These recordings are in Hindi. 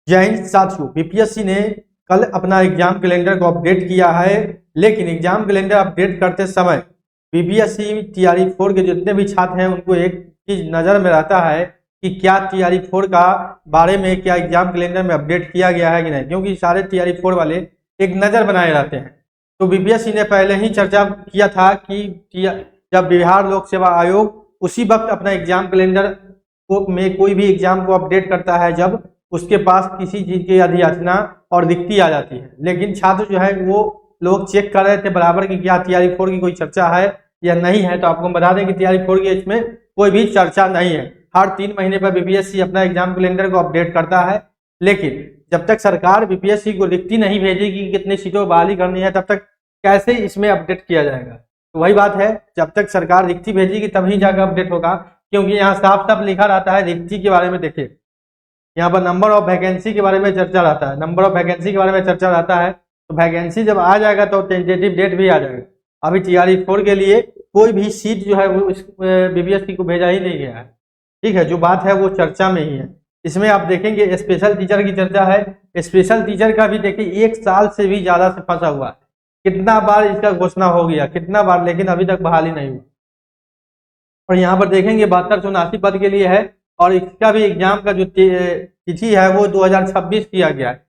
जय हिंद साथियों, बीपीएससी ने कल अपना एग्जाम कैलेंडर को अपडेट किया है। लेकिन एग्जाम कैलेंडर अपडेट करते समय बीपीएससी टीआरई 4 के जितने भी छात्र हैं उनको एक चीज नजर में रहता है कि क्या टीआरई 4 का बारे में क्या एग्जाम कैलेंडर में अपडेट किया गया है कि नहीं, क्योंकि सारे टीआरई 4 वाले एक नजर बनाए रहते हैं। तो बीपीएससी ने पहले ही चर्चा किया था कि जब बिहार लोक सेवा आयोग उसी वक्त अपना एग्जाम कैलेंडर में कोई भी एग्जाम को अपडेट करता है जब उसके पास किसी चीज की अधियाचना और रिक्ति आ जाती है। लेकिन छात्र जो है वो लोग चेक कर रहे थे बराबर कि क्या टीआरई 4 की कोई चर्चा है या नहीं है। तो आपको बता दें कि टीआरई 4 की इसमें कोई भी चर्चा नहीं है। हर 3 महीने पर बीपीएससी अपना एग्जाम कैलेंडर को अपडेट करता है। लेकिन जब तक सरकार बीपीएससी को रिक्ति नहीं भेजेगी कितनी सीटों बहाली करनी है तब तक कैसे इसमें अपडेट किया जाएगा। तो वही बात है, जब तक सरकार रिक्ति भेजेगी तभी जाकर अपडेट होगा, क्योंकि यहाँ साफ साफ लिखा रहता है रिक्ति के बारे में। देखिए यहाँ पर नंबर ऑफ वैकेंसी के बारे में चर्चा रहता है, नंबर ऑफ वैकेंसी के बारे में चर्चा रहता है। तो वैकेंसी जब आ जाएगा तो टेंटेटिव डेट भी आ जाएगा। अभी टीआरई 4 के लिए कोई भी सीट जो है वो बीपीएससी को भेजा ही नहीं गया है। ठीक है, जो बात है वो चर्चा में ही है। इसमें आप देखेंगे स्पेशल टीचर की चर्चा है। स्पेशल टीचर का भी देखिए 1 साल से भी ज्यादा से फंसा हुआ है। कितना बार इसका घोषणा हो गया, कितना बार, लेकिन अभी तक बहाली नहीं हुई। और यहाँ पर देखेंगे 7279 पद के लिए है और इसका भी एग्जाम का जो तिथि है वो 2026 किया गया है।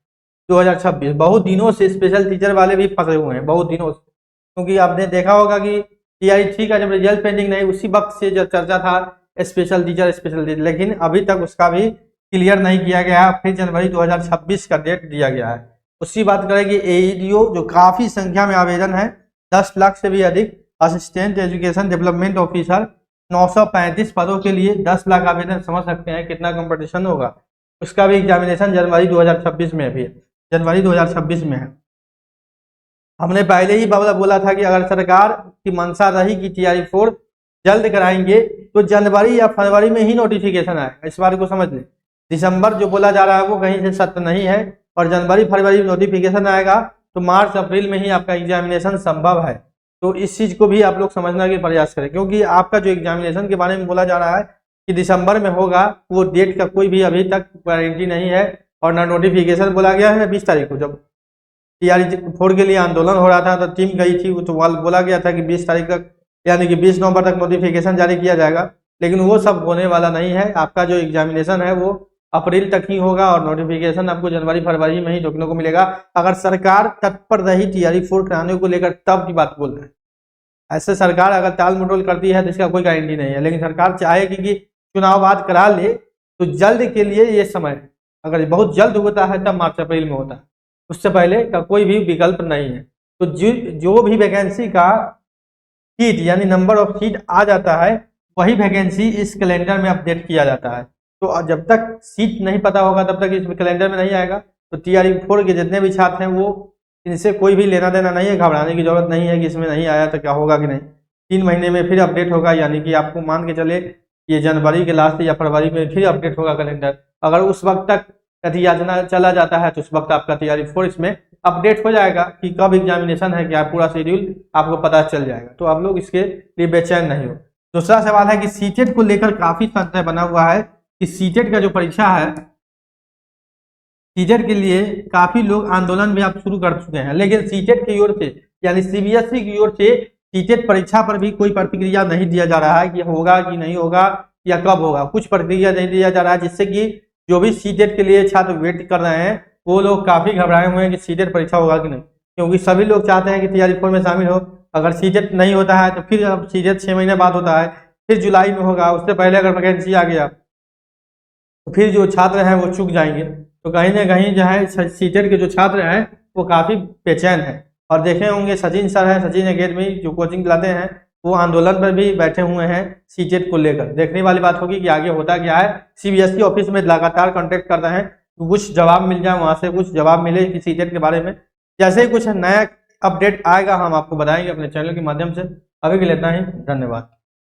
2026 बहुत दिनों से स्पेशल टीचर वाले भी फंसे हुए हैं, बहुत दिनों से। क्योंकि आपने देखा होगा कि टीआरई 3 का जब रिजल्ट पेंडिंग नहीं उसी वक्त से जब चर्चा था स्पेशल टीचर, लेकिन अभी तक उसका भी क्लियर नहीं किया गया है। फिर जनवरी 2026 का डेट दिया गया है। उसकी बात करें कि एईडीओ जो काफी संख्या में आवेदन है, 10 लाख से भी अधिक, असिस्टेंट एजुकेशन डेवलपमेंट ऑफिसर 935 पदों के लिए 10 लाख आवेदन, समझ सकते हैं कितना कंपटीशन होगा। उसका भी एग्जामिनेशन जनवरी 2026 में भी है, जनवरी 2026 में है। हमने पहले ही बोला था कि अगर सरकार की मंशा रही कि टीआरई 4 जल्द कराएंगे तो जनवरी या फरवरी में ही नोटिफिकेशन आएगा। इस बार को समझ लें, दिसंबर जो बोला जा रहा है वो कहीं से सत्य नहीं है और जनवरी फरवरी में नोटिफिकेशन आएगा तो मार्च अप्रैल में ही आपका एग्जामिनेशन संभव है। तो इस चीज को भी आप लोग समझने के प्रयास करें, क्योंकि आपका जो एग्जामिनेशन के बारे में बोला जा रहा है कि दिसंबर में होगा, वो डेट का कोई भी अभी तक गारंटी नहीं है। और ना नोटिफिकेशन बोला गया है। 20 तारीख को जब टीआरई 4 के लिए आंदोलन हो रहा था तो टीम गई थी, तो बोला गया था कि 20 तारीख तक यानी कि 20 नवंबर तक नोटिफिकेशन जारी किया जाएगा। लेकिन वो सब होने वाला नहीं है। आपका जो एग्जामिनेशन है वो अप्रैल तक ही होगा और नोटिफिकेशन आपको जनवरी फरवरी में ही देखने को मिलेगा। अगर सरकार तत्पर रही टीआरई 4 कराने को लेकर तब की बात बोल रहे हैं। ऐसे सरकार अगर टाल मटोल करती है तो इसका कोई गारंटी नहीं है। लेकिन सरकार चाहेगी कि चुनाव बाद करा ले तो जल्द के लिए ये समय है। अगर बहुत जल्द होता है तब मार्च अप्रैल में होता है, उससे पहले का कोई भी विकल्प नहीं है। तो जो भी वैकेंसी का सीट यानी नंबर ऑफ सीट आ जाता है वही वैकेंसी इस कैलेंडर में अपडेट किया जाता है। तो जब तक सीट नहीं पता होगा तब तक इस कैलेंडर में नहीं आएगा। तो टीआरई 4 के जितने भी छात्र हैं वो इनसे कोई भी लेना देना नहीं है, घबराने की जरूरत नहीं है कि इसमें नहीं आया तो क्या होगा कि नहीं। 3 महीने में फिर अपडेट होगा, यानी कि आपको मान के चले ये जनवरी के लास्ट या फरवरी में फिर अपडेट होगा कैलेंडर। अगर उस वक्त तक अधियाचना चला जाता है तो उस वक्त आपका टीआरई 4 इसमें अपडेट हो जाएगा कि कब एग्जामिनेशन है, क्या पूरा शेड्यूल आपको पता चल जाएगा। तो आप लोग इसके लिए बेचैन नहीं हो। दूसरा सवाल है कि सीटेट को लेकर काफी संशय बना हुआ है कि सीटेट का जो परीक्षा है, सीटेट के लिए काफी लोग आंदोलन भी आप शुरू कर चुके हैं। लेकिन सीटेट की ओर से यानी सीबीएसई की ओर से सीटेट परीक्षा पर भी कोई प्रतिक्रिया नहीं दिया जा रहा है कि होगा कि नहीं होगा या कब होगा। कुछ प्रतिक्रिया नहीं दिया जा रहा है, जिससे कि जो भी सीटेट के लिए छात्र वेट कर रहे हैं वो लोग काफी घबराए हुए हैं कि सीटेट परीक्षा होगा कि नहीं। क्योंकि सभी लोग चाहते हैं कि टीआरई 4 में शामिल हो। अगर सीटेट नहीं होता है तो फिर अब सीटेट 6 महीने बाद होता है, फिर जुलाई में होगा। उससे पहले अगर वैकेंसी आ गया तो फिर जो छात्र हैं वो चूक जाएंगे। तो कहीं ना कहीं जो है सीटेट के जो छात्र हैं वो काफी बेचैन हैं। और देखे होंगे सचिन सर हैं, सचिन अकेडमी जो कोचिंग दिलाते हैं, वो आंदोलन पर भी बैठे हुए हैं सीटेट को लेकर। देखने वाली बात होगी कि आगे होता क्या है। सीबीएसई ऑफिस में लगातार कांटेक्ट कर रहे हैं, तो कुछ जवाब मिल जाए, वहां से कुछ जवाब मिले कि सीटेट के बारे में। जैसे ही कुछ नया अपडेट आएगा हम आपको बताएंगे अपने चैनल के माध्यम से। अभी के लिए इतना ही, धन्यवाद।